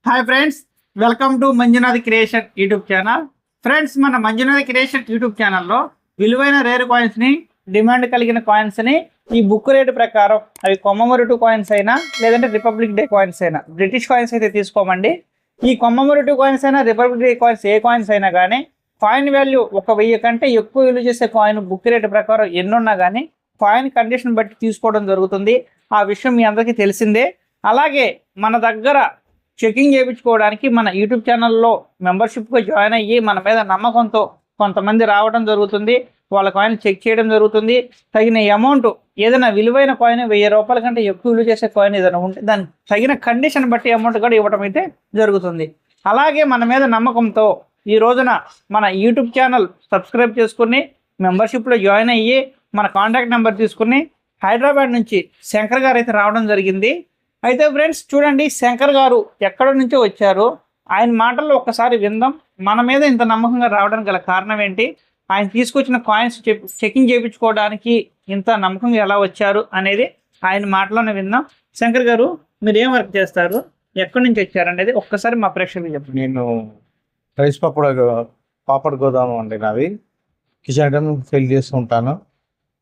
Hi friends, welcome to Manjunath creation YouTube channel. Friends, మన Manjunath creation YouTube ఛానల్లో విలువైన rare కాయిన్స్ని, demand కలిగిన కాయిన్స్ని ఈ బుక్ రేటు ప్రకారం అవి కొమ్మమొరటు కాయిన్స్ అయినా లేదంటే రిపబ్లిక్ డే కాయిన్స్ అయినా, బ్రిటిష్ కాయిన్స్ అయితే తీసుకోమండి. ఈ కొమ్మమొరటు కాయిన్స్ అయినా రిపబ్లిక్ డే కాయిన్స్ ఏ కాయిన్స్ అయినా కానీ కాయిన్ వాల్యూ 1000 కంటే ఎక్కువ విలువ చేసే కాయిన్ బుక్ రేటు ప్రకారం ఎన్నున్నా కానీ కాయిన్ కండిషన్ బట్టి తీసుకోవడం జరుగుతుంది. ఆ విషయం మీ అందరికీ తెలిసిందే. అలాగే మన దగ్గర చెకింగ్ చేయించుకోవడానికి మన యూట్యూబ్ ఛానల్లో మెంబర్షిప్గా జాయిన్ అయ్యి మన మీద నమ్మకంతో కొంతమంది రావడం జరుగుతుంది. వాళ్ళ కాయిన్ చెక్ చేయడం జరుగుతుంది. తగిన అమౌంట్ ఏదైనా విలువైన కాయిన్ 1000 రూపాయల కంటే ఎక్కువ విలువ చేసే కాయిన్ ఏదైనా ఉంటే దానికి తగిన కండిషన్ బట్టి అమౌంట్ కూడా ఇవ్వడం అయితే జరుగుతుంది. అలాగే మన మీద నమ్మకంతో ఈ రోజున మన యూట్యూబ్ ఛానల్ సబ్స్క్రైబ్ చేసుకుని మెంబర్షిప్లో జాయిన్ అయ్యి మన కాంటాక్ట్ నెంబర్ తీసుకుని హైదరాబాద్ నుంచి శంకర్ గారు అయితే రావడం జరిగింది. అయితే ఫ్రెండ్స్ చూడండి, శంకర్ గారు ఎక్కడి నుంచో వచ్చారు. ఆయన మాటల్లో ఒక్కసారి విందాం. మన మీద ఇంత నమ్మకంగా రావడానికి గల కారణం ఏంటి, ఆయన తీసుకొచ్చిన కాయిన్స్ చెకింగ్ చేయించుకోవడానికి ఇంత నమ్మకంగా ఎలా వచ్చారు అనేది ఆయన మాటలోనే విందాం. శంకర్ గారు, మీరు ఏం వర్క్ చేస్తారు, ఎక్కడి నుంచి వచ్చారు అనేది ఒక్కసారి మా ప్రేక్షకులు చెప్పండి. నేను రైస్ పాపడ్ గోదాము అండి. నాది కిచెన్ ఐటమ్ సేల్ చేస్తూ ఉంటాను.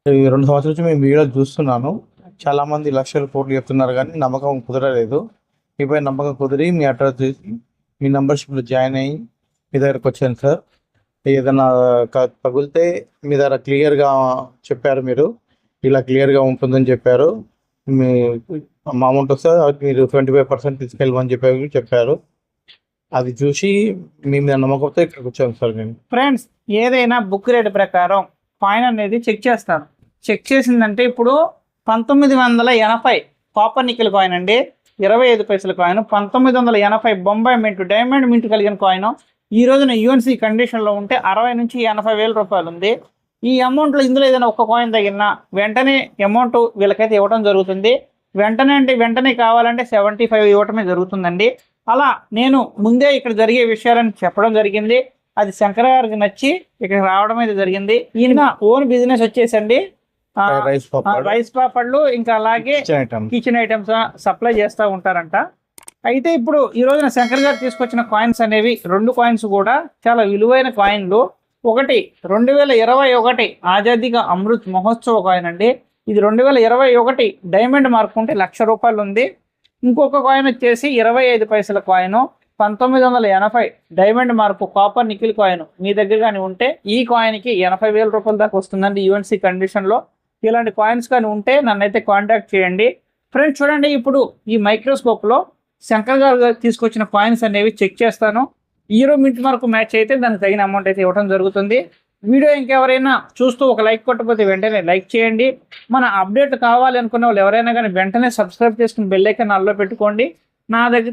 2 సంవత్సరాల నుంచి మేము వీడియో చూస్తున్నాను. చాలా మంది లక్షలు కోట్లు చెప్తున్నారు కానీ నమ్మకం కుదరలేదు. ఇప్పుడు నమ్మకం కుదిరి మీ అడ్రస్ చేసి మీ మెంబర్షిప్లో జాయిన్ అయ్యి మీ దగ్గరకు వచ్చాను సార్. ఏదైనా తగిలితే మీ దగ్గర క్లియర్గా చెప్పారు, మీరు ఇలా క్లియర్గా ఉంటుందని చెప్పారు. మీ అమౌంట్ వస్తే మీరు 25% తీసుకెళ్ళమని చెప్పారు. అది చూసి మీ మీద నమ్మకంతో ఇక్కడికి వచ్చాను సార్. నేను ఫ్రెండ్స్, ఏదైనా బుక్ రేట్ ప్రకారం కాయిన్ అనేది చెక్ చేస్తాను. చెక్ చేసిందంటే ఇప్పుడు 1980 కాపర్ నికెల్ కాయిన్ అండి, 25 పైసల coin. 1980 Bombay mint, diamond mint కలిగిన కాయిన్ ఈ రోజున యూఎన్సీ కండిషన్లో ఉంటే 60 నుంచి 80 వేల రూపాయలు ఉంది. ఈ అమౌంట్లో ఇందులో ఏదైనా ఒక కాయిన్ తగిలినా వెంటనే అమౌంట్ వీళ్ళకైతే ఇవ్వడం జరుగుతుంది. వెంటనే కావాలంటే 75 ఇవ్వటమే జరుగుతుందండి. అలా నేను ముందే ఇక్కడ జరిగే విషయాలను చెప్పడం జరిగింది. అది శంకర్ గారికి నచ్చి ఇక్కడ రావడం అయితే జరిగింది. ఈయన ఓన్ బిజినెస్ వచ్చేసండి రైస్ పాపడ్లు, ఇంకా అలాగే కిచెన్ ఐటమ్స్ సప్లై చేస్తూ ఉంటారంట. అయితే ఇప్పుడు ఈ రోజున శంకర్ గారు తీసుకొచ్చిన కాయిన్స్ అనేవి 2 కాయిన్స్ కూడా చాలా విలువైన కాయిన్లు. ఒకటి 2021 ఆజాదీ కా అమృత్ మహోత్సవ కాయిన్ అండి. ఇది 2021 డైమండ్ మార్క్ ఉంటే 1,00,000 రూపాయలు ఉంది. ఇంకొక కాయిన్ వచ్చేసి 25 పైసల coin, 1980 diamond mark copper nickel coin మీ దగ్గర కానీ ఉంటే ఈ కాయిన్కి 80,000 రూపాయల దాకా వస్తుందండి యూఎన్సీ కండిషన్లో. ఇలాంటి కాయిన్స్ కానీ ఉంటే నన్నైతే కాంటాక్ట్ చేయండి. ఫ్రెండ్స్ చూడండి, ఇప్పుడు ఈ మైక్రోస్కోప్లో శంకర్ గారు తీసుకొచ్చిన కాయిన్స్ అనేవి చెక్ చేస్తాను. ఈరో మింట్ మార్కు మ్యాచ్ అయితే దానికి తగిన అమౌంట్ అయితే ఇవ్వడం జరుగుతుంది. వీడియో ఇంకెవరైనా చూస్తూ ఒక లైక్ కొట్టకపోతే వెంటనే లైక్ చేయండి. మన అప్డేట్ కావాలి అనుకున్న వాళ్ళు ఎవరైనా కానీ వెంటనే సబ్స్క్రైబ్ చేసుకుని బెల్ ఐకాన్ ఆల్లో పెట్టుకోండి.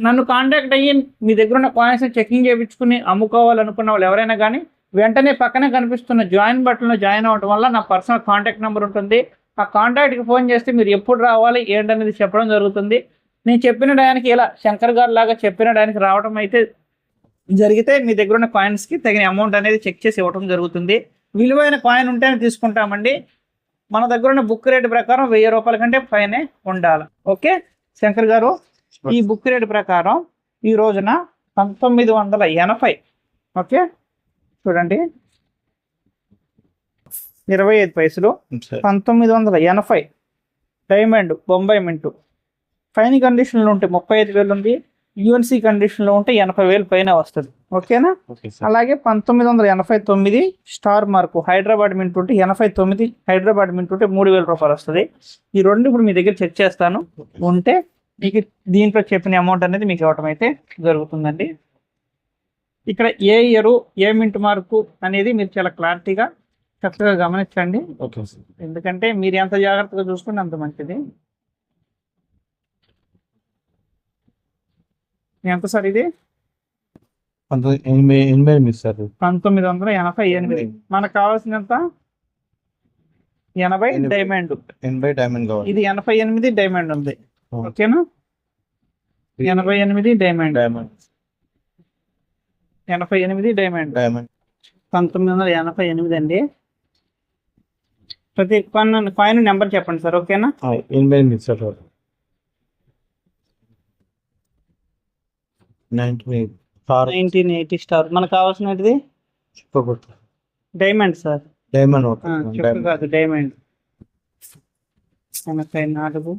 నన్ను కాంటాక్ట్ అయ్యి మీ దగ్గర ఉన్న కాయిన్స్ చెకింగ్ చేయించుకుని అమ్ముకోవాలనుకున్న వాళ్ళు ఎవరైనా కానీ వెంటనే పక్కనే కనిపిస్తున్న జాయిన్ బటన్లో జాయిన్ అవ్వడం వల్ల నా పర్సనల్ కాంటాక్ట్ నెంబర్ ఉంటుంది. ఆ కాంటాక్ట్కి ఫోన్ చేస్తే మీరు ఎప్పుడు రావాలి ఏంటనేది చెప్పడం జరుగుతుంది. నేను చెప్పిన టయానికి ఇలా శంకర్ గారు లాగా చెప్పిన టయానికి రావడం అయితే జరిగితే మీ దగ్గర ఉన్న కాయిన్స్కి తగిన అమౌంట్ అనేది చెక్ చేసి ఇవ్వడం జరుగుతుంది. విలువైన కాయిన్ ఉంటేనే తీసుకుంటామండి. మన దగ్గర ఉన్న బుక్ రేట్ ప్రకారం 1000 రూపాయల కంటే పైనే ఉండాలి. ఓకే శంకర్ గారు, ఈ బుక్ రేట్ ప్రకారం ఈ రోజున 1980, ఓకే చూడండి 25 పైసలు, 1980 డైమండ్ బొంబాయి మింటు ఫైన్ కండిషన్లో ఉంటే 35,000 ఉంది. యూఎన్సీ కండిషన్లో ఉంటే 80,000 పైన వస్తుంది. ఓకేనా? అలాగే 1989 స్టార్ మార్కు హైదరాబాద్ మింట్ ఉంటే 89 హైదరాబాద్ మింట్ ఉంటే 3,000 రూపాయలు వస్తుంది. ఈ రెండు ఇప్పుడు మీ దగ్గర చెక్ చేస్తాను. ఉంటే మీకు దీంట్లో చెప్పిన అమౌంట్ అనేది మీకు ఇవ్వటం అయితే జరుగుతుందండి. ఇక్కడ ఏ ఇయరు ఏ మింట్ మార్కు అనేది మీరు చాలా క్లారిటీగా చక్కగా గమనించండి. ఎందుకంటే మీరు ఎంత జాగ్రత్తగా చూసుకుంటే అంత మంచిది. ఎంత సార్ ఇది? 1988. మనకు కావాల్సినంత 80 డైమండ్. ఇది 88 డైమండ్ ఉంది. ఓకేనా? 88 డైమండ్ 88 డైమండ్ 1988 అండి. ప్రతి కాయిన్ నెంబర్ చెప్పండి సార్. ఓకేనా? 88 సార్. 1980 star 1980 star. మనకు కావాల్సినది చెప్పకూడదు. Diamond sir. డైమండ్ చెప్పు కాదు, డైమండ్. 84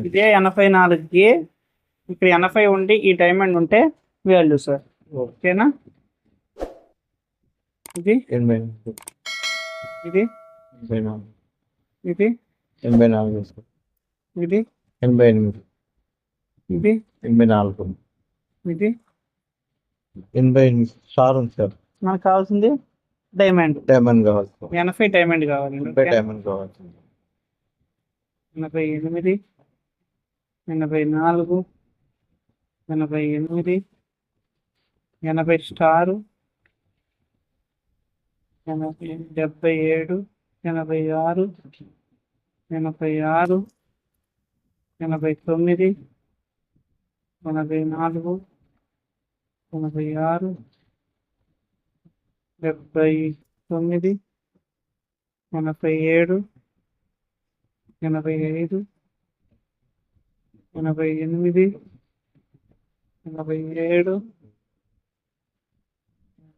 ఇదే 84కి ఇక్కడ 80 ఉండి ఈ డైమండ్ ఉంటే వాల్యూ సార్. ఓకేనా? ఇది 84 ఇది 84 ఇది 84 సార్. ఇది 88 ఇది 84 ఇది 88 స్టార్ ఉంది సార్. మనకు కావాల్సింది డైమండ్. డైమండ్ కావాలి సార్. 80 డైమండ్ కావాలండి. 80 డైమండ్ కావాలి సార్. 88 84 88 80 స్టారు 77 86 86 89 84 86 79 87 85 88 87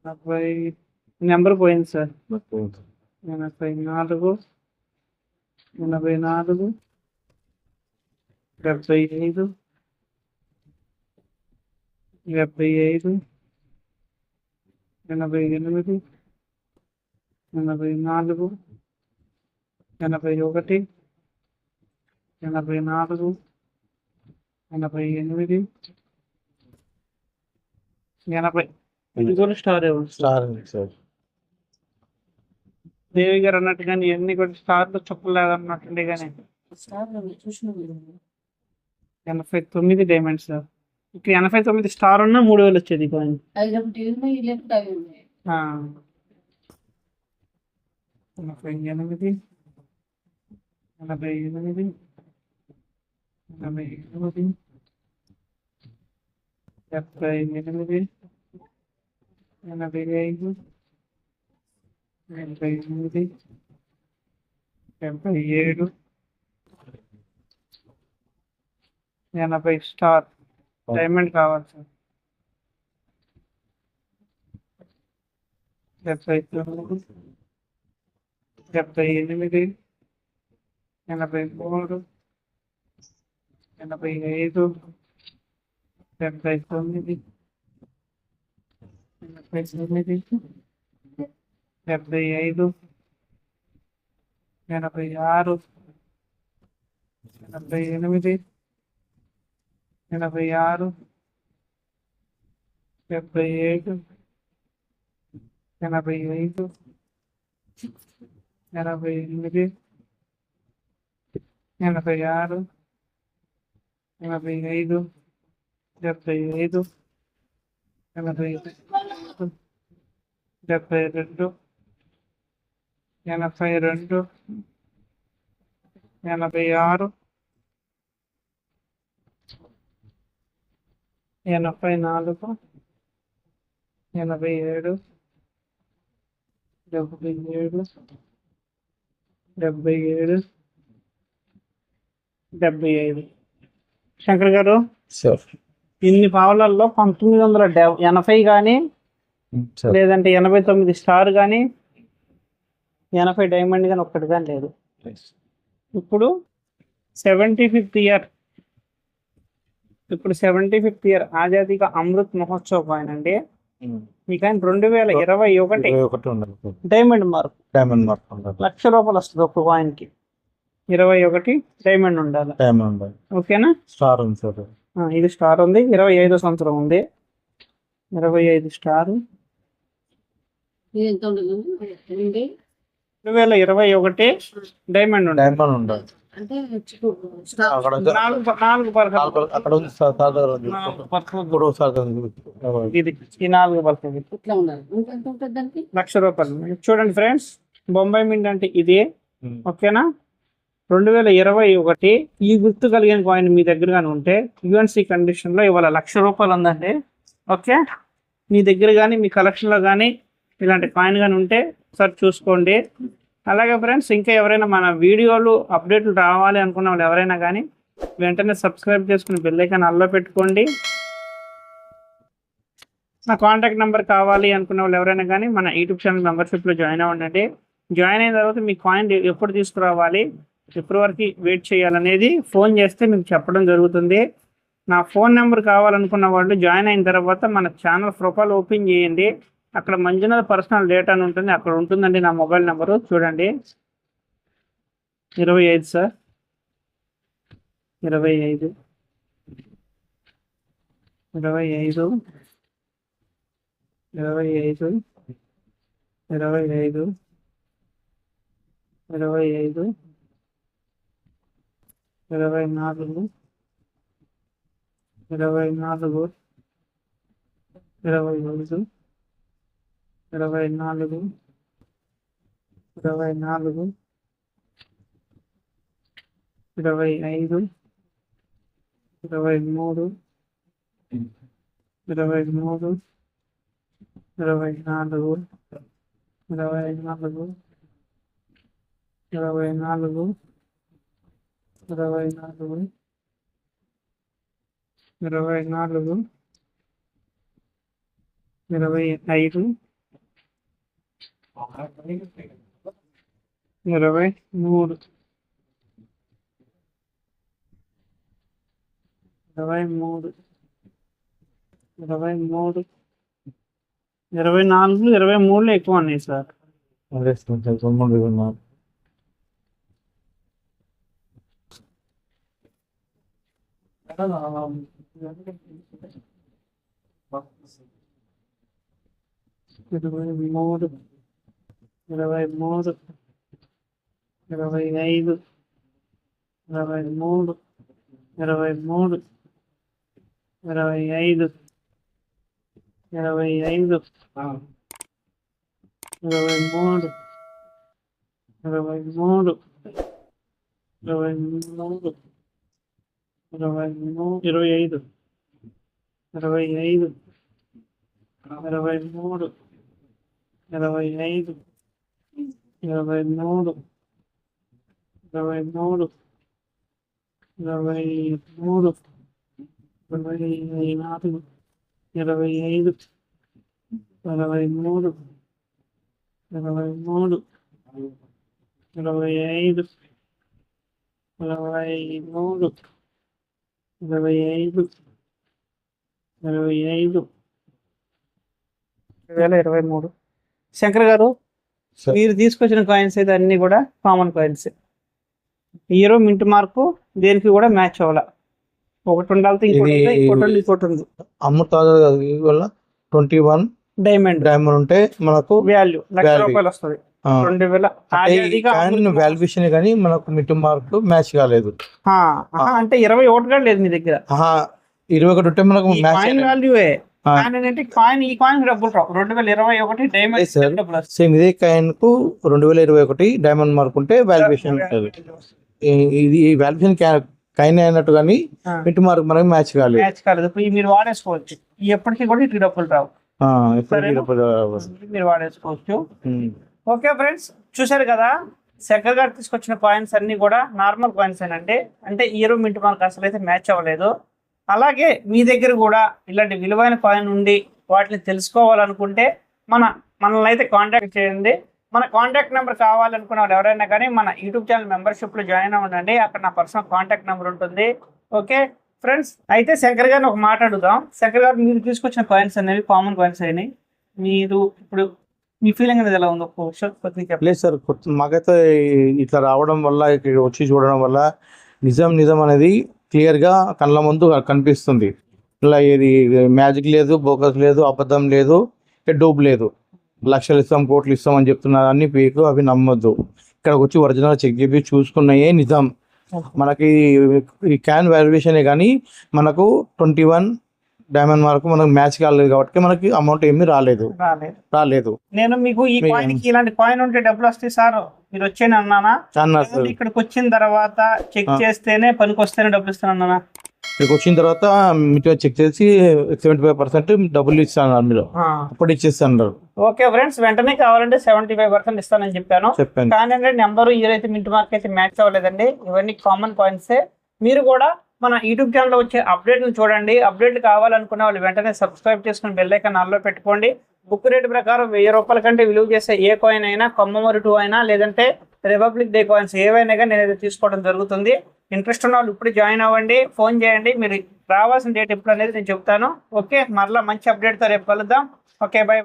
80 నెంబర్ పోయింది సార్. 84 84 75 75 88 84 81 84 88 80. ఇది కూడా స్టార్ స్టార్ ఉంది సార్. దేవి గారు అన్నట్టు కానీ ఇవన్నీ కూడా స్టార్లు చుక్కలేదు అన్నట్టుండే కానీ 89 డైమండ్ సార్. ఇక్కడ 89 స్టార్ ఉన్న 3000 వచ్చేది కాయిన్. 88 88 88 78 85 88 77 80 స్టార్ డైమండ్ కావాలి సార్. 79 78 83 85 79 89 75 86 88 86 77 85 88 86 85 75 82 72 86 84 87 77 77 75. శంకర్ గారు, సార్ ఇన్ని పావులల్లో 1980 కానీ సార్. లేదంటే 89 స్టార్ కానీ 80 డైమండ్ కానీ ఒక్కటి కానీ లేదు. ఇప్పుడు 75th ఇయర్, ఇప్పుడు 75th ఇయర్ ఆజాదీగా అమృత్ మహోత్సవ్ కాయిన్ అండి. ఈ కాయిన్ 2021 21 ఉండాలి sir. Diamond mark. Diamond mark ఉండాలి. ₹1,00,000 వస్తుంది ఒక్క కాయిన్కి. 21 డైమండ్ ఉండాలి. డైమండ్ ఉండాలి. ఓకేనా? స్టార్ ఉంది సార్. ఇది స్టార్ ఉంది. 25వ సంవత్సరం ఉంది. 25 స్టార్ 2021 డైమండ్ ఉండాలి. డైమండ్ ఉండాలి. అక్కడ నాలుగు పలకలు. అక్కడ ఉంది సార్. సార్ దగ్గర ఉంది. ఇప్పుడు సార్ దగ్గర ఉంది. ఇది ఈ 4 పలకలు ₹1,00,000. చూడండి ఫ్రెండ్స్, బొంబాయి మింట్ అంటే ఇదే. ఓకేనా? 2021 ఈ గుర్తు కలిగిన కాయిన్ మీ దగ్గర కానీ ఉంటే యూఎన్సీ కండిషన్లో ఇవాళ ₹1,00,000 ఉందండి. ఓకే, మీ దగ్గర కానీ మీ కలెక్షన్లో కానీ ఇలాంటి కాయిన్ కానీ ఉంటే ఒకసారి చూసుకోండి. అలాగే ఫ్రెండ్స్, ఇంకా ఎవరైనా మన వీడియోలు అప్డేట్లు రావాలి అనుకున్న వాళ్ళు ఎవరైనా కానీ వెంటనే సబ్స్క్రైబ్ చేసుకుని బెల్ ఐకాన్ ఆల్లో పెట్టుకోండి. నా కాంటాక్ట్ నెంబర్ కావాలి అనుకున్న వాళ్ళు ఎవరైనా కానీ మన యూట్యూబ్ ఛానల్ మెంబర్షిప్లో జాయిన్ అవ్వండి. జాయిన్ అయిన తర్వాత మీ కాయిన్ ఎప్పుడు తీసుకురావాలి, ఎప్పటి వరకు వెయిట్ చేయాలనేది ఫోన్ చేస్తే మీకు చెప్పడం జరుగుతుంది. నా ఫోన్ నెంబర్ కావాలనుకున్న వాళ్ళు జాయిన్ అయిన తర్వాత మన ఛానల్ ప్రొఫైల్ ఓపెన్ చేయండి. అక్కడ మంజునాథ్ పర్సనల్ డేటా అని ఉంటుంది, అక్కడ ఉంటుందండి నా మొబైల్ నెంబరు. చూడండి 25 సార్, 25 25 25 25 25 24 24 25 24 24 25 23 23 24 24 24 24 24 25 23 23 23 24 23 ఎక్కువ ఉన్నాయి సార్. అదే సార్ తొందరగా ఉన్నాను. ఇరవై మూడు 23 25 23 23 25 25 23 23 23 25 25 23 25 23 23 23 24 25 23 23 25 23 25 25 2023. శంకర్ గారు, సార్. మీరు తీసుకొచ్చిన కాయిన్స్ అయితే అన్ని కూడా common coins. Hero mint mark దేనికి కూడా మ్యాచ్ అవ్వాల. ఒకటి ఉండాలి, ఇంకోటి ఉంది. అమృత వల్ల 21 డైమండ్ ఉంటే మనకు వాల్యూ ₹1,00,000 Value. వస్తుంది. 2000 వాల్యుయేషన్ కానీ మనకు మిట్టు మార్కులు మ్యాచ్ కాలేదు. అంటే 21 కూడా లేదు మీ దగ్గర. 21 ఉంటే మనకు మ్యాచ్ కాయిన్ వాల్యూయే. కాయిన్ ఏంటంటే కాయిన్, ఈ కాయిన్ డబ్బులు రావు. 2021 డైమండ్ డబ్బులు వస్తాయి. సేమ్ ఇదే కాయిన్ కు 2021 డైమండ్ మార్క్ ఉంటే వాల్యుయేషన్ ఉంటుంది. ఇది ఈ వాల్యుయేషన్ కాయిన్ అయినట్టు కానీ మిట్టు మార్క్ మనకి మ్యాచ్ కాలేదు. ఇప్పుడు మీరు వాడేసుకోవచ్చు. ఎప్పటికీ కూడా ఇటు డబ్బులు రావు. మీరు వాడేసుకోవచ్చు. ఓకే ఫ్రెండ్స్, చూశారు కదా శంకర్ గారు తీసుకొచ్చిన కాయిన్స్ అన్ని కూడా నార్మల్ కాయిన్స్ ఏనండి. అంటే హీరో మింట్ మార్క్ అసలు అయితే మ్యాచ్ అవ్వలేదు. అలాగే మీ దగ్గర కూడా ఇలాంటి విలువైన కాయిన్ ఉండి వాటిని తెలుసుకోవాలనుకుంటే మనల్ని అయితే కాంటాక్ట్ చేయండి. మన కాంటాక్ట్ నెంబర్ కావాలనుకున్న వాళ్ళు ఎవరైనా కానీ మన యూట్యూబ్ ఛానల్ మెంబర్షిప్లో జాయిన్ అవ్వండి. అక్కడ నా పర్సనల్ కాంటాక్ట్ నెంబర్ ఉంటుంది. ఓకే ఫ్రెండ్స్, అయితే శంకర్ గారిని ఒక మాట అడుగుదాం. శంకర్ గారు, మీరు తీసుకొచ్చిన కాయిన్స్ అనేవి కామన్ కాయిన్స్ అయినాయి. మీరు ఇప్పుడు మీ ఫీలింగ్ అనేది ఎలా ఉందో లేదు సార్, మాకైతే ఇట్లా రావడం వల్ల, ఇక్కడ వచ్చి చూడడం వల్ల నిజం అనేది క్లియర్గా కళ్ళ ముందు కనిపిస్తుంది. ఇలా ఏది మ్యాజిక్ లేదు, బోకస్ లేదు, అబద్ధం లేదు, డూబ్ లేదు. లక్షలు ఇస్తాం, కోట్లు ఇస్తాం అని చెప్తున్నారు. అన్ని ఫేక్, అవి నమ్మొద్దు. ఇక్కడికి వచ్చి ఒరిజినల్ చెక్ చేసి చూసుకున్నాయే నిజం. మనకి ఈ క్యాన్ వాల్యుయేషనే కానీ మనకు 21 డైమండ్ మార్క్ మనకు మ్యాచ్ కాలేదు కాబట్టి మనకి అమౌంట్ ఏమీ రాలేదు. నేను మీకు ఈ కాయిన్ కి ఇలాంటి కాయిన్ ఉంటే డబ్బులు వస్తాయి సార్ మీరు వచ్చేని అన్నానా? ఇక్కడికి వచ్చిన తర్వాత చెక్ చేస్తేనే పనికి వస్తేనే డబ్బులు ఇస్తాను అన్నానా? ఇక్కడికి వచ్చిన తర్వాత మీరు చెక్ చేసి 75% డబ్బులు ఇస్తాను మీరు అప్పుడు ఇచ్చేస్తాను. ఓకే ఫ్రెండ్స్, వెంటనే కావాలంటే 75% ఇస్తానని చెప్పాను. కానీ నెంబరు ఏదైతే మింట్ మార్క్ అయితే మ్యాచ్ అవ్వలేదండి. ఇవన్నీ కామన్ కాయిన్సే. మీరు కూడా మన యూట్యూబ్ ఛానల్లో వచ్చే అప్డేట్లు చూడండి. అప్డేట్లు కావాలనుకున్న వాళ్ళు వెంటనే సబ్స్క్రైబ్ చేసుకుని బెల్ ఐకాన్ ఆన్లో పెట్టుకోండి. బుక్ రేట్ ప్రకారం 1000 రూపాయల కంటే విలువ చేసే ఏ కాయిన్ అయినా, కొమ్మమూరి 2 అయినా, లేదంటే రిపబ్లిక్ డే కాయిన్స్ ఏవైనా కానీ నేనైతే తీసుకోవడం జరుగుతుంది. ఇంట్రెస్ట్ ఉన్న వాళ్ళు ఇప్పుడు జాయిన్ అవ్వండి, ఫోన్ చేయండి. మీరు రావాల్సిన డేట్ ఎప్పుడు అనేది నేను చెప్తాను. ఓకే, మరలా మంచి అప్డేట్తో రేపు కలుద్దాం. Okay, by.